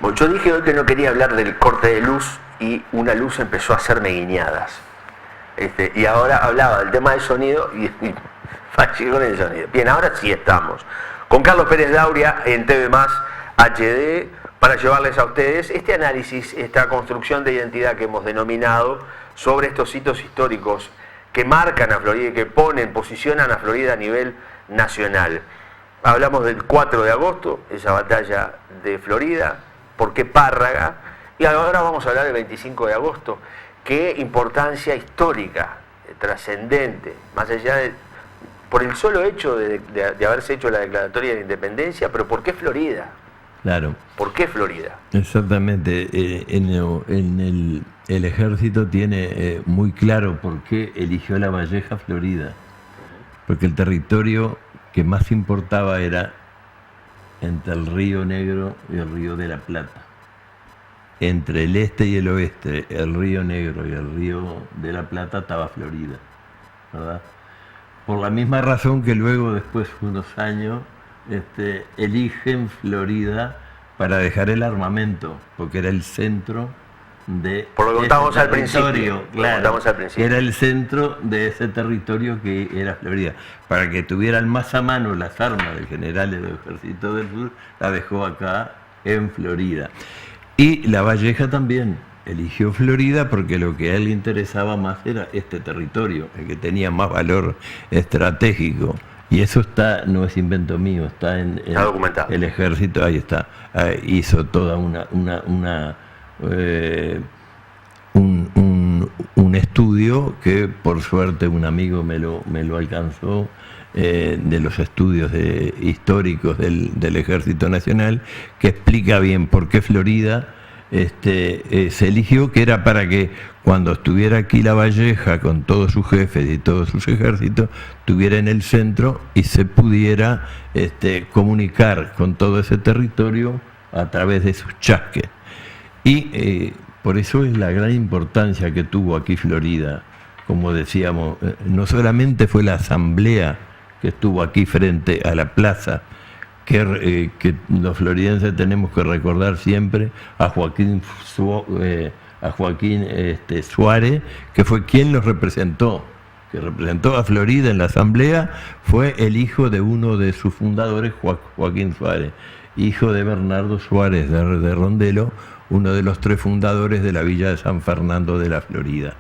Bueno, yo dije hoy que no quería hablar del corte de luz y una luz empezó a hacerme guiñadas. Y ahora hablaba del tema del sonido y fallé con el sonido. Bien, ahora sí estamos con Carlos Pérez Dauria en TV Más HD para llevarles a ustedes este análisis, esta construcción de identidad que hemos denominado sobre estos hitos históricos que marcan a Florida y que posicionan a Florida a nivel nacional. Hablamos del 4 de agosto, esa batalla de Florida, ¿por qué Párraga? Y ahora vamos a hablar del 25 de agosto. Qué importancia histórica, trascendente, más allá de, por el solo hecho de haberse hecho la declaratoria de independencia, pero ¿por qué Florida? Claro. ¿Por qué Florida? Exactamente. El ejército tiene muy claro por qué eligió La Valleja, Florida. Porque el territorio que más importaba era entre el Río Negro y el Río de la Plata. Entre el este y el oeste, el Río Negro y el Río de la Plata, estaba Florida, ¿verdad? Por la misma razón que luego, después de unos años, eligen Florida para dejar el armamento, porque era el centro de por lo que contamos al principio, claro, era el centro de ese territorio que era Florida. Para que tuvieran más a mano las armas del general del Ejército del Sur, la dejó acá en Florida. Y La Valleja también eligió Florida porque lo que a él le interesaba más era este territorio, el que tenía más valor estratégico. Y eso no es invento mío, está documentado. El ejército, ahí está, hizo toda un estudio que por suerte un amigo me lo alcanzó, de los estudios históricos del Ejército Nacional, que explica bien por qué Florida se eligió, que era para que cuando estuviera aquí La Valleja con todos sus jefes y todos sus ejércitos, estuviera en el centro y se pudiera comunicar con todo ese territorio a través de sus chasques. Y por eso es la gran importancia que tuvo aquí Florida. Como decíamos, no solamente fue la asamblea que estuvo aquí frente a la plaza, que los floridenses tenemos que recordar siempre a Joaquín Suárez, que fue quien los representó, que representó a Florida en la asamblea, fue el hijo de uno de sus fundadores, Joaquín Suárez, hijo de Bernardo Suárez de Rondelo, uno de los 3 fundadores de la villa de San Fernando de la Florida.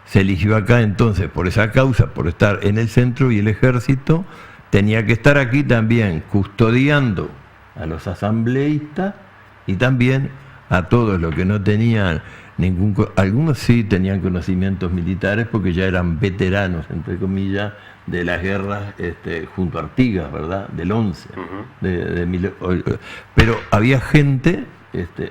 Se eligió acá entonces por esa causa, por estar en el centro, y el ejército tenía que estar aquí también custodiando a los asambleístas y también a todos los que no tenían algunos sí tenían conocimientos militares porque ya eran veteranos, entre comillas, de las guerras junto a Artigas, ¿verdad? Del 11. Pero había gente,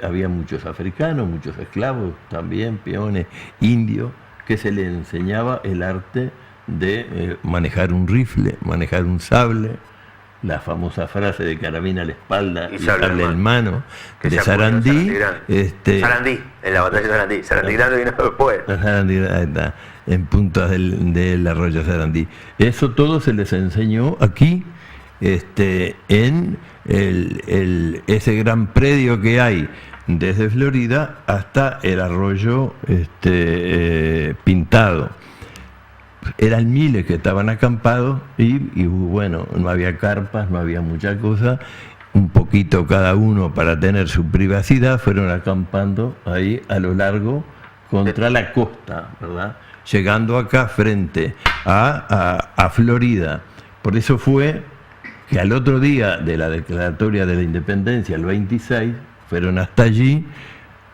había muchos africanos, muchos esclavos también, peones, indios, que se les enseñaba el arte de manejar un rifle, manejar un sable, la famosa frase de carabina a la espalda y sable en mano, de Sarandí. Sarandí, en la batalla de Sarandí. Sarandí Grande vino después. Sarandí, ahí está, en puntas del arroyo Sarandí. Eso todo se les enseñó aquí, en ese gran predio que hay desde Florida hasta el arroyo Pintado. Eran miles que estaban acampados y bueno, no había carpas, no había mucha cosa, un poquito cada uno para tener su privacidad, fueron acampando ahí a lo largo contra la costa, ¿verdad? Llegando acá frente a Florida. Por eso fue que al otro día de la declaratoria de la independencia, el 26, fueron hasta allí.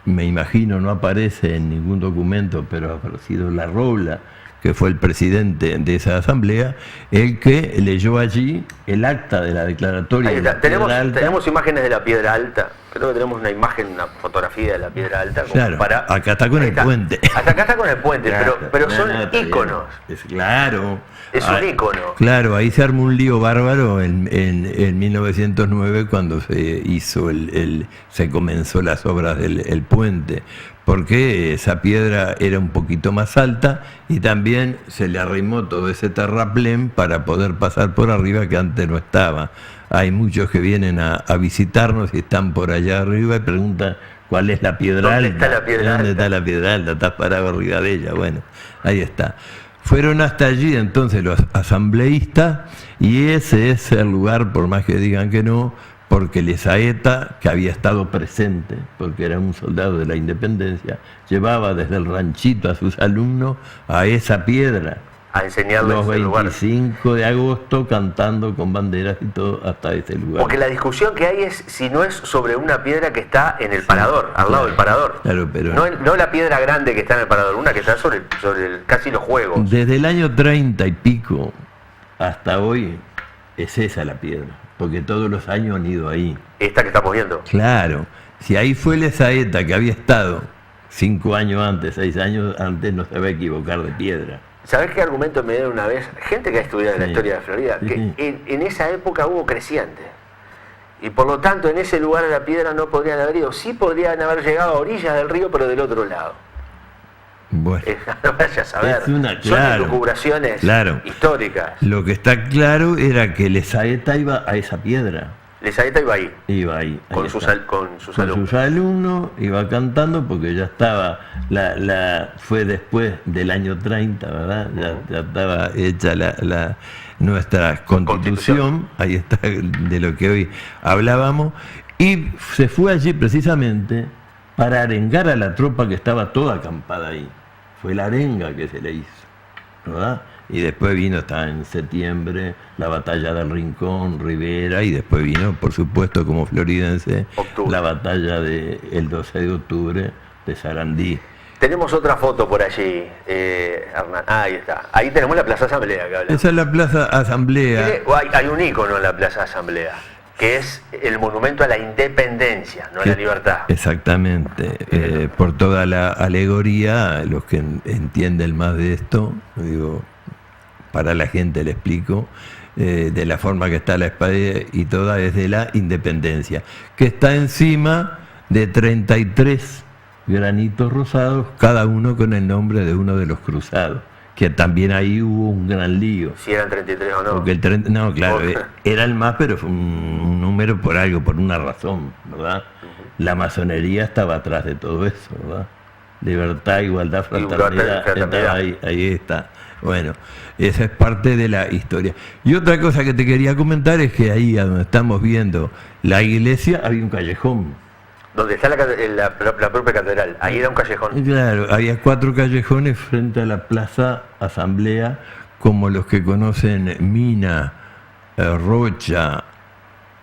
Me imagino, no aparece en ningún documento, pero ha aparecido La Robla, que fue el presidente de esa asamblea, el que leyó allí el acta de la declaratoria. Ahí está. Tenemos imágenes de la Piedra Alta. Creo que tenemos una imagen, una fotografía de la Piedra Alta. Claro, acá está con el puente. Hasta acá está con el puente, pero son íconos. Claro. Es un ícono. Claro, ahí se armó un lío bárbaro en 1909 cuando se hizo se comenzó las obras del puente. porque esa piedra era un poquito más alta y también se le arrimó todo ese terraplén para poder pasar por arriba que antes no estaba. Hay muchos que vienen a visitarnos y están por allá arriba y preguntan cuál es la piedra alta. ¿Dónde está la piedra alta? ¿Dónde está la piedra alta? Estás parado arriba de ella. Bueno, ahí está. Fueron hasta allí entonces los asambleístas y ese es el lugar, por más que digan que no, porque Lesaeta, que había estado presente, porque era un soldado de la Independencia, llevaba desde el ranchito a sus alumnos a esa piedra. A enseñarles Los el lugar. 25 de agosto cantando con banderas y todo hasta ese lugar. Porque la discusión que hay es si no es sobre una piedra que está en el parador, al lado del parador. Claro, pero No la piedra grande que está en el parador, una que está sobre casi los juegos. desde el año 30 y pico hasta hoy es esa la piedra, porque todos los años han ido ahí. Esta que estamos viendo. Claro, si ahí fue Lesaeta que había estado 5 años antes, 6 años antes, no se va a equivocar de piedra. ¿Sabés qué argumento me dieron una vez? Gente que ha estudiado la Sí. historia de Florida, Sí, que sí. en esa época hubo creciente. Y por lo tanto, en ese lugar de la piedra no podrían haber ido. Sí podrían haber llegado a orillas del río, pero del otro lado. Bueno, No vaya a saber. Es una- Son claro, elucubraciones claro. históricas. lo que está claro era que Lesaeta iba a esa piedra. Lesaeta iba ahí, Iba ahí. con ahí sus, está. con sus Con alumnos. sus alumnos, iba cantando porque ya estaba, fue después del año 30, ¿verdad? Ya estaba hecha nuestra constitución, ahí está de lo que hoy hablábamos, y se fue allí precisamente para arengar a la tropa que estaba toda acampada ahí. Fue la arenga que se le hizo, ¿verdad? Y después vino, está en septiembre, la batalla del Rincón, Rivera, y después vino, por supuesto, como floridense, Octubre. la batalla del 12 de octubre de Sarandí. Tenemos otra foto por allí, Hernán. Ahí está. Ahí tenemos la Plaza Asamblea que hablamos. Esa es la Plaza Asamblea. Hay un ícono en la Plaza Asamblea, que es el monumento a la independencia, no a la libertad. Exactamente, por toda la alegoría, los que entienden más de esto, digo, para la gente le explico, de la forma que está la espada y toda es de la independencia, que está encima de 33 granitos rosados, cada uno con el nombre de uno de los cruzados, que también ahí hubo un gran lío. Si eran 33 o no. Porque no, claro, Porque- era el más, pero fue un número por algo, por una razón, ¿verdad? La masonería estaba atrás de todo eso, ¿verdad? Libertad, igualdad, fraternidad, estaba ahí está. Bueno, esa es parte de la historia. Y otra cosa que te quería comentar es que ahí, a donde estamos viendo la iglesia, había un callejón. Donde está la propia catedral, ahí era un callejón. Claro, había 4 callejones frente a la Plaza Asamblea, como los que conocen Mina, Rocha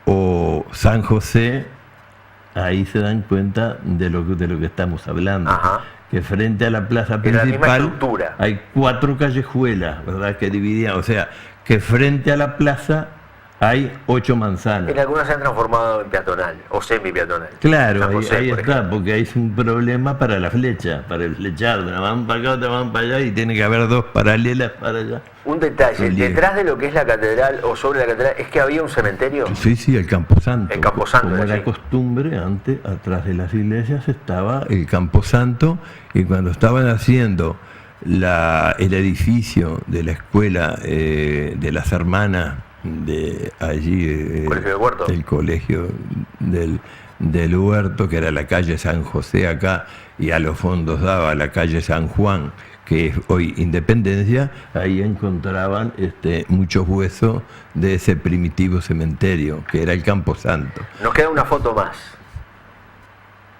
o San José, ahí se dan cuenta de lo que estamos hablando. Ajá. Que frente a la plaza Era la misma principal estructura. hay 4 callejuelas, ¿verdad? Que dividían, o sea, que frente a la plaza hay 8 manzanas. En algunas se han transformado en peatonal o semi-peatonal. Claro, San ahí, José, ahí por está, ejemplo. porque ahí es un problema para la flecha, para el flechado. Una van para acá, otra van para allá y tiene que haber 2 paralelas para allá. Un detalle, El Diego. detrás de lo que es la catedral o sobre la catedral, es que había un cementerio. Sí, el Camposanto. El Camposanto, Como era sí. costumbre, antes, atrás de las iglesias estaba el Camposanto, y cuando estaban haciendo el edificio de la escuela de las hermanas de allí, ¿Colegio del Huerto? el colegio del Huerto, que era la calle San José acá, y a los fondos daba la calle San Juan, que es hoy Independencia, ahí encontraban muchos huesos de ese primitivo cementerio, que era el Camposanto. Nos queda una foto más.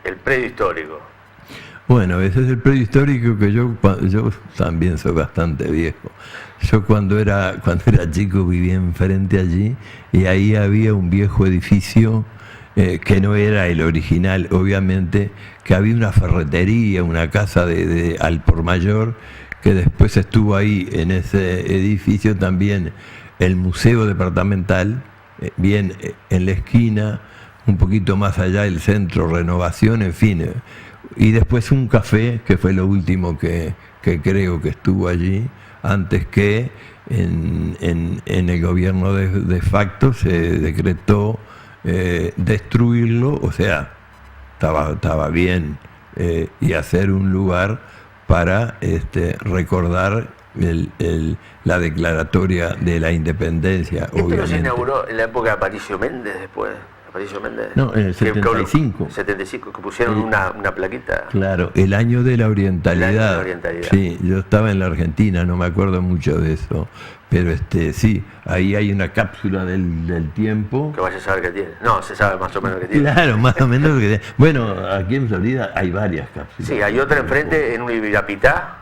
El predio histórico. Bueno, ese es el predio histórico que yo también soy bastante viejo. Yo cuando era chico vivía enfrente allí, y ahí había un viejo edificio que no era el original, obviamente, que había una ferretería, una casa de al por mayor, que después estuvo ahí en ese edificio también el museo departamental, bien en la esquina, un poquito más allá el centro Renovación, en fin, y después un café, que fue lo último que creo que estuvo allí, antes que en el gobierno de facto se decretó destruirlo, o sea, estaba bien y hacer un lugar para recordar la declaratoria de la independencia. ¿Esto no se inauguró en la época de Aparicio Méndez después? Aparicio Méndez. No, en el 75. 75, que pusieron una plaquita. Claro, el año de la orientalidad. El año de la orientalidad. Sí, yo estaba en la Argentina, no me acuerdo mucho de eso. Pero sí, ahí hay una cápsula del tiempo. Que vaya a saber qué tiene. No, se sabe más o menos qué tiene. Claro, más o menos lo que tiene. Bueno, aquí en Florida hay varias cápsulas. Sí, hay otra enfrente en un Ibirapitá.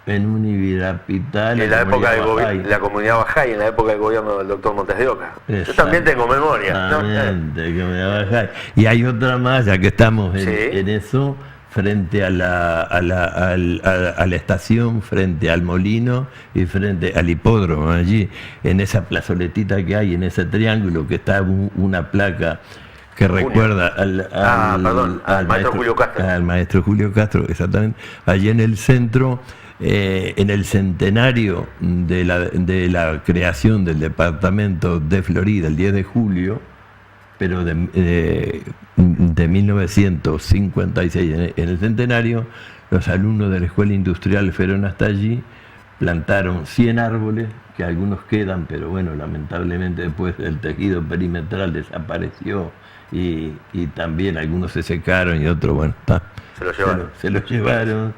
En un Ibirapitá. En la época de la comunidad Bajay, en la época del gobierno del doctor Montes de Oca. Yo también tengo memoria. ¿No? Y hay otra más, ya que estamos en eso, frente a la estación, frente al molino y frente al hipódromo, allí, en esa plazoletita que hay, en ese triángulo, que está una placa que recuerda al maestro Julio Castro. Al maestro Julio Castro, exactamente. Allí en el centro, en el centenario de la creación del departamento de Florida, el 10 de julio, pero de 1956, en el centenario, los alumnos de la Escuela Industrial fueron hasta allí, plantaron 100 árboles, que algunos quedan, pero bueno, lamentablemente después el tejido perimetral desapareció y también algunos se secaron y otros, bueno, se los llevaron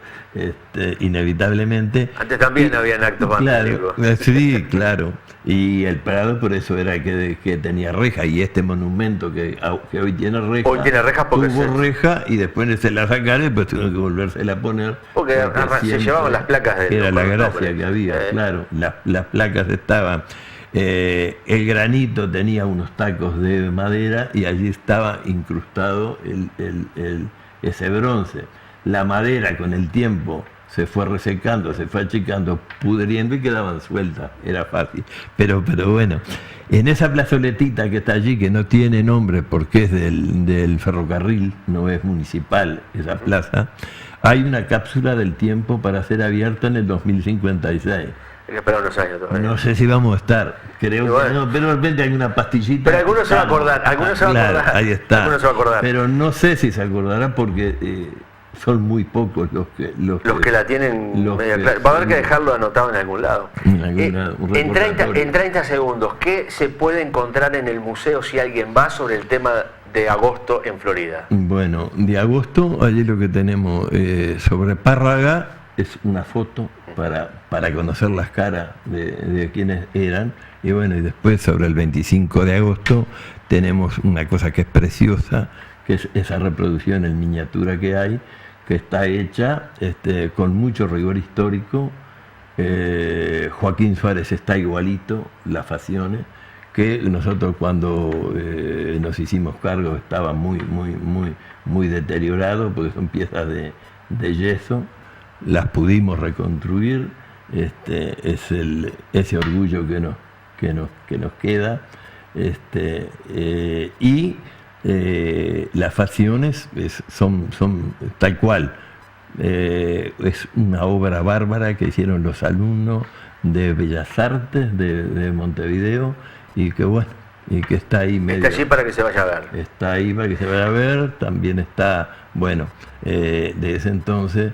inevitablemente. Antes también habían actos vandélicos. Sí, claro. Y el Prado por eso era que tenía reja, y este monumento que hoy tiene reja. Hoy tiene reja porque tuvo reja y después se la sacaron y después tuvieron que volvérsela a poner. Porque se llevaban las placas de era la gracia que había, claro. Las placas estaban. El granito tenía unos tacos de madera y allí estaba incrustado ese bronce. La madera con el tiempo se fue resecando, se fue achicando, pudriendo y quedaban sueltas, era fácil. Pero bueno, en esa plazoletita que está allí, que no tiene nombre porque es del ferrocarril, no es municipal esa plaza, hay una cápsula del tiempo para ser abierta en el 2056. Hay que esperar unos años todavía. No sé si vamos a estar, creo que no, pero de repente hay una pastillita. Pero algunos se va a acordar, Ahí está. Algunos se va a acordar. Pero no sé si se acordará porque son muy pocos los que la tienen media clara. Va a haber que dejarlo anotado en algún lado. En 30 segundos, ¿qué se puede encontrar en el museo si alguien va sobre el tema de agosto en Florida? Bueno, de agosto, allí lo que tenemos sobre Párraga es una foto para conocer las caras de quienes eran, y bueno, y después sobre el 25 de agosto tenemos una cosa que es preciosa, que es esa reproducción en miniatura que hay, que está hecha con mucho rigor histórico. Joaquín Suárez está igualito, las facciones, que nosotros cuando nos hicimos cargo estaba muy deteriorado, porque son piezas de yeso. Las pudimos reconstruir, es ese orgullo que nos queda, y las facciones son tal cual. Es una obra bárbara que hicieron los alumnos de Bellas Artes de Montevideo, y que bueno, y que está ahí medio. Está allí para que se vaya a ver. Está ahí para que se vaya a ver. También está, bueno, de ese entonces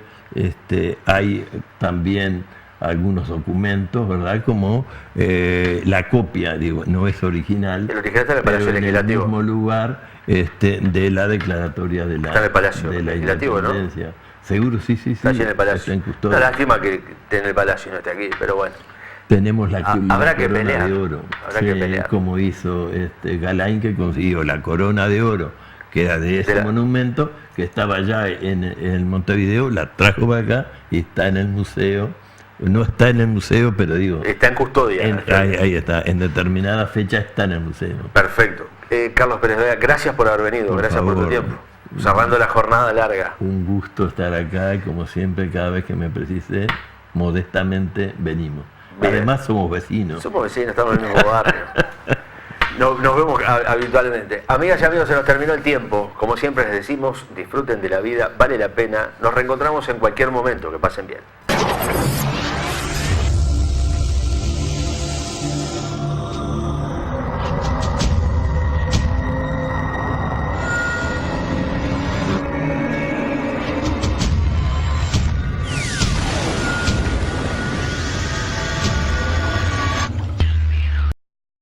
hay también algunos documentos, ¿verdad? Como la copia, digo, no es original. El original está en el Palacio Legislativo. En el mismo lugar de la declaratoria de la, está en el Palacio de la Legislativo, Independencia. ¿no? Seguro, sí. Está allí en el Palacio. Una lástima que esté en el Palacio y no esté aquí, pero bueno. Tenemos la habrá que corona pelear, de oro. Habrá que pelear. Como hizo Galain, que consiguió la corona de oro, que era de ese monumento, que estaba ya en Montevideo, la trajo para acá y está en el museo. No está en el museo, pero digo... Está en custodia. Ahí está, en determinada fecha está en el museo. Perfecto. Carlos Pérez Vega, gracias por haber venido, gracias por tu tiempo. Cerrando la jornada larga. Un gusto estar acá, y como siempre, cada vez que me precise, modestamente venimos. Bien. Además somos vecinos. Somos vecinos, estamos en el mismo barrio. Nos vemos habitualmente. Amigas y amigos, se nos terminó el tiempo. Como siempre les decimos, disfruten de la vida, vale la pena. Nos reencontramos en cualquier momento, que pasen bien.